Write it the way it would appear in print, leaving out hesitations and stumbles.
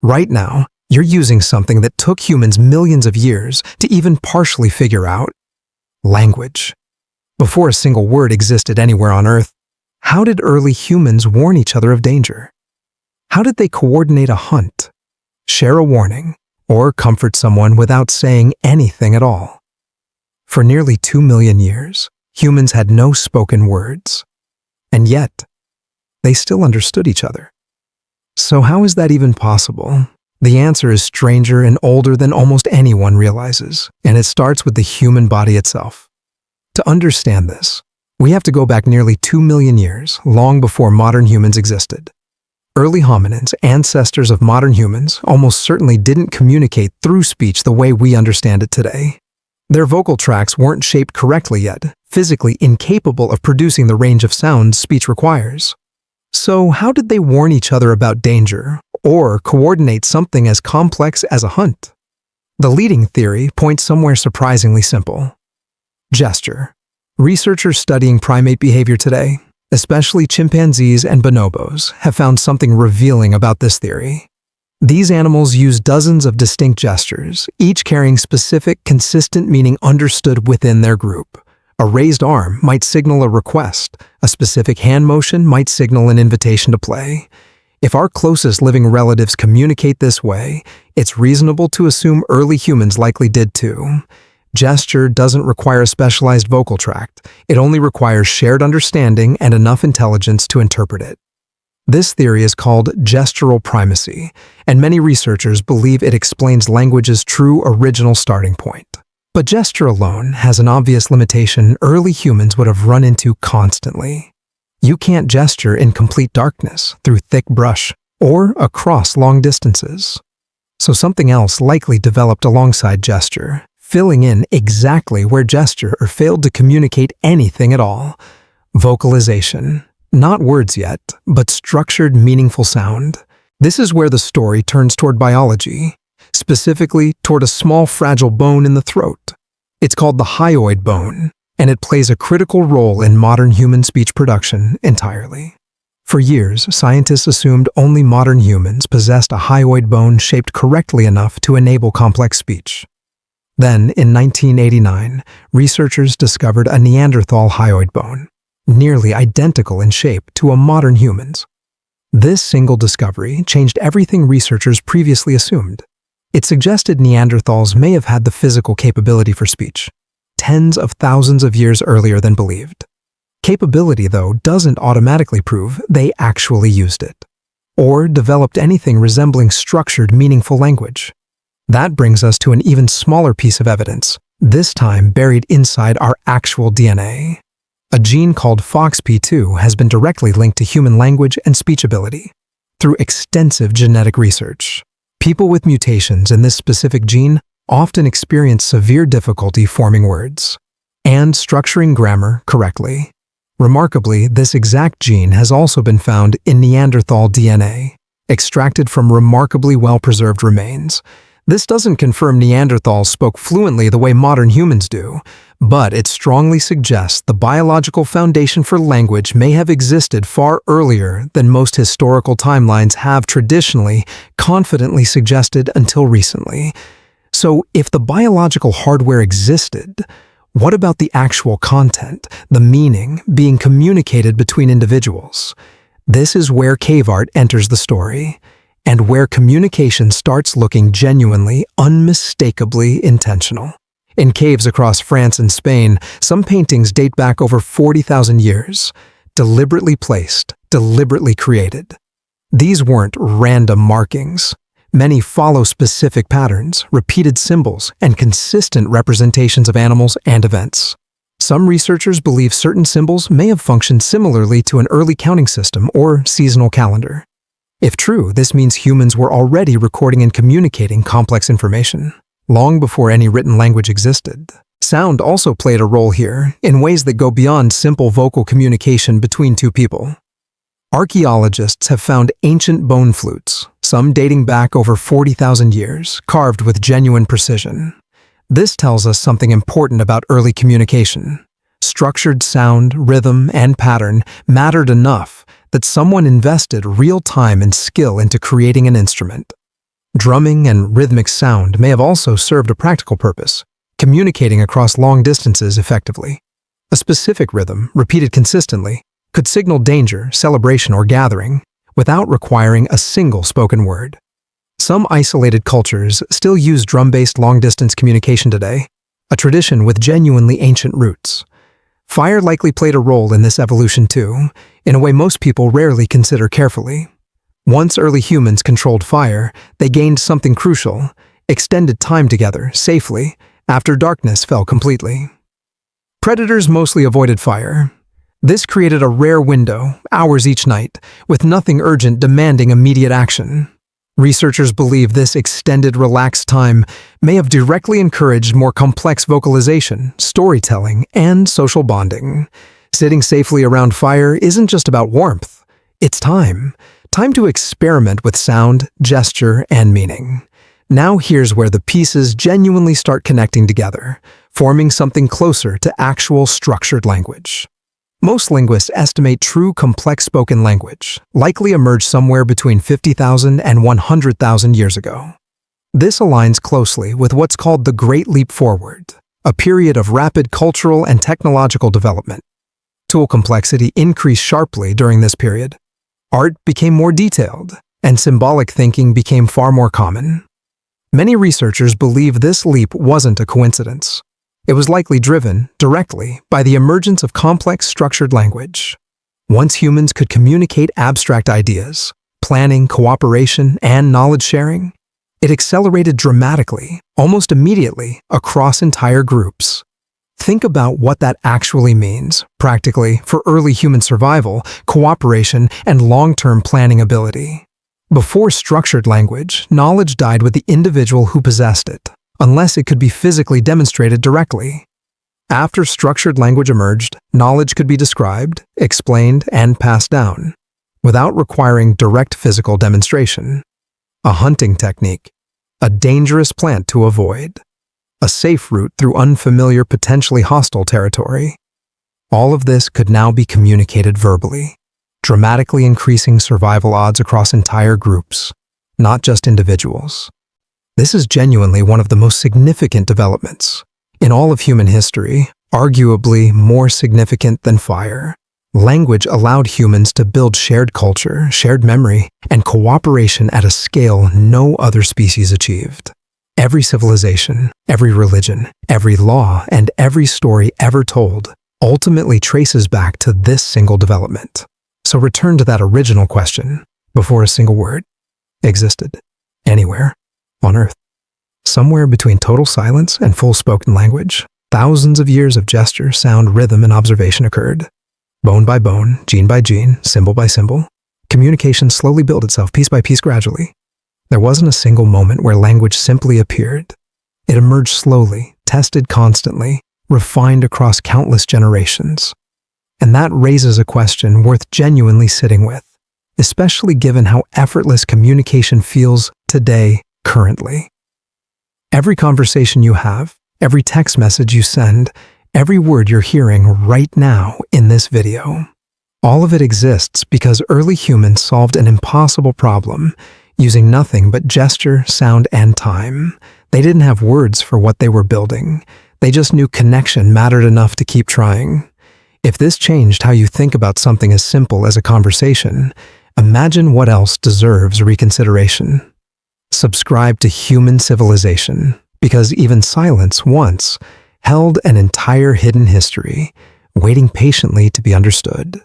Right now, you're using something that took humans millions of years to even partially figure out: language. Before a single word existed anywhere on Earth, how did early humans warn each other of danger? How did they coordinate a hunt, share a warning, or comfort someone without saying anything at all? For nearly 2 million years, humans had no spoken words, and yet, they still understood each other. So how is that even possible? The answer is stranger and older than almost anyone realizes, and it starts with the human body itself. To understand this, we have to go back nearly 2 million years, long before modern humans existed. Early hominins, ancestors of modern humans, almost certainly didn't communicate through speech the way we understand it today. Their vocal tracts weren't shaped correctly yet, physically incapable of producing the range of sounds speech requires. So how did they warn each other about danger, or coordinate something as complex as a hunt? The leading theory points somewhere surprisingly simple: gesture. Researchers studying primate behavior today, especially chimpanzees and bonobos, have found something revealing about this theory. These animals use dozens of distinct gestures, each carrying specific, consistent meaning understood within their group. A raised arm might signal a request. A specific hand motion might signal an invitation to play. If our closest living relatives communicate this way, it's reasonable to assume early humans likely did too. Gesture doesn't require a specialized vocal tract. It only requires shared understanding and enough intelligence to interpret it. This theory is called gestural primacy, and many researchers believe it explains language's true original starting point. But gesture alone has an obvious limitation early humans would have run into constantly. You can't gesture in complete darkness, through thick brush, or across long distances. So something else likely developed alongside gesture, filling in exactly where gesture failed to communicate anything at all: vocalization. Not words yet, but structured, meaningful sound. This is where the story turns toward biology, specifically toward a small, fragile bone in the throat. It's called the hyoid bone, and it plays a critical role in modern human speech production entirely. For years, scientists assumed only modern humans possessed a hyoid bone shaped correctly enough to enable complex speech. Then, in 1989, researchers discovered a Neanderthal hyoid bone, nearly identical in shape to a modern human's. This single discovery changed everything researchers previously assumed. It suggested Neanderthals may have had the physical capability for speech, tens of thousands of years earlier than believed. Capability, though, doesn't automatically prove they actually used it, or developed anything resembling structured, meaningful language. That brings us to an even smaller piece of evidence, this time buried inside our actual DNA. A gene called FOXP2 has been directly linked to human language and speech ability through extensive genetic research. People with mutations in this specific gene often experience severe difficulty forming words and structuring grammar correctly. Remarkably, this exact gene has also been found in Neanderthal DNA, extracted from remarkably well-preserved remains. This doesn't confirm Neanderthals spoke fluently the way modern humans do, but it strongly suggests the biological foundation for language may have existed far earlier than most historical timelines have traditionally confidently suggested until recently. So, if the biological hardware existed, what about the actual content, the meaning being communicated between individuals? This is where cave art enters the story, and where communication starts looking genuinely, unmistakably intentional. In caves across France and Spain, some paintings date back over 40,000 years, deliberately placed, deliberately created. These weren't random markings. Many follow specific patterns, repeated symbols, and consistent representations of animals and events. Some researchers believe certain symbols may have functioned similarly to an early counting system or seasonal calendar. If true, this means humans were already recording and communicating complex information, long before any written language existed. Sound also played a role here, in ways that go beyond simple vocal communication between two people. Archaeologists have found ancient bone flutes, some dating back over 40,000 years, carved with genuine precision. This tells us something important about early communication. Structured sound, rhythm, and pattern mattered enough that someone invested real time and skill into creating an instrument. Drumming and rhythmic sound may have also served a practical purpose, communicating across long distances effectively. A specific rhythm, repeated consistently, could signal danger, celebration, or gathering without requiring a single spoken word. Some isolated cultures still use drum-based long-distance communication today, a tradition with genuinely ancient roots. Fire likely played a role in this evolution too, in a way most people rarely consider carefully. Once early humans controlled fire, they gained something crucial: extended time together, safely, after darkness fell completely. Predators mostly avoided fire. This created a rare window, hours each night, with nothing urgent demanding immediate action. Researchers believe this extended, relaxed time may have directly encouraged more complex vocalization, storytelling, and social bonding. Sitting safely around fire isn't just about warmth. It's time. Time to experiment with sound, gesture, and meaning. Now here's where the pieces genuinely start connecting together, forming something closer to actual structured language. Most linguists estimate true complex spoken language likely emerged somewhere between 50,000 and 100,000 years ago. This aligns closely with what's called the Great Leap Forward, a period of rapid cultural and technological development. Tool complexity increased sharply during this period. Art became more detailed, and symbolic thinking became far more common. Many researchers believe this leap wasn't a coincidence. It was likely driven, directly, by the emergence of complex structured language. Once humans could communicate abstract ideas, planning, cooperation, and knowledge sharing, it accelerated dramatically, almost immediately, across entire groups. Think about what that actually means, practically, for early human survival, cooperation, and long-term planning ability. Before structured language, knowledge died with the individual who possessed it, unless it could be physically demonstrated directly. After structured language emerged, knowledge could be described, explained, and passed down, without requiring direct physical demonstration. A hunting technique, a dangerous plant to avoid, a safe route through unfamiliar, potentially hostile territory. All of this could now be communicated verbally, dramatically increasing survival odds across entire groups, not just individuals. This is genuinely one of the most significant developments in all of human history, arguably more significant than fire. Language allowed humans to build shared culture, shared memory, and cooperation at a scale no other species achieved. Every civilization, every religion, every law, and every story ever told ultimately traces back to this single development. So return to that original question: before a single word existed anywhere on Earth, somewhere between total silence and full spoken language, thousands of years of gesture, sound, rhythm, and observation occurred. Bone by bone, gene by gene, symbol by symbol, communication slowly built itself piece by piece gradually. There wasn't a single moment where language simply appeared. It emerged slowly, tested constantly, refined across countless generations. And that raises a question worth genuinely sitting with, especially given how effortless communication feels today, currently. Every conversation you have, every text message you send, every word you're hearing right now in this video, all of it exists because early humans solved an impossible problem using nothing but gesture, sound, and time. They didn't have words for what they were building. They just knew connection mattered enough to keep trying. If this changed how you think about something as simple as a conversation, imagine what else deserves reconsideration. Subscribe to human civilization, because even silence once held an entire hidden history, waiting patiently to be understood.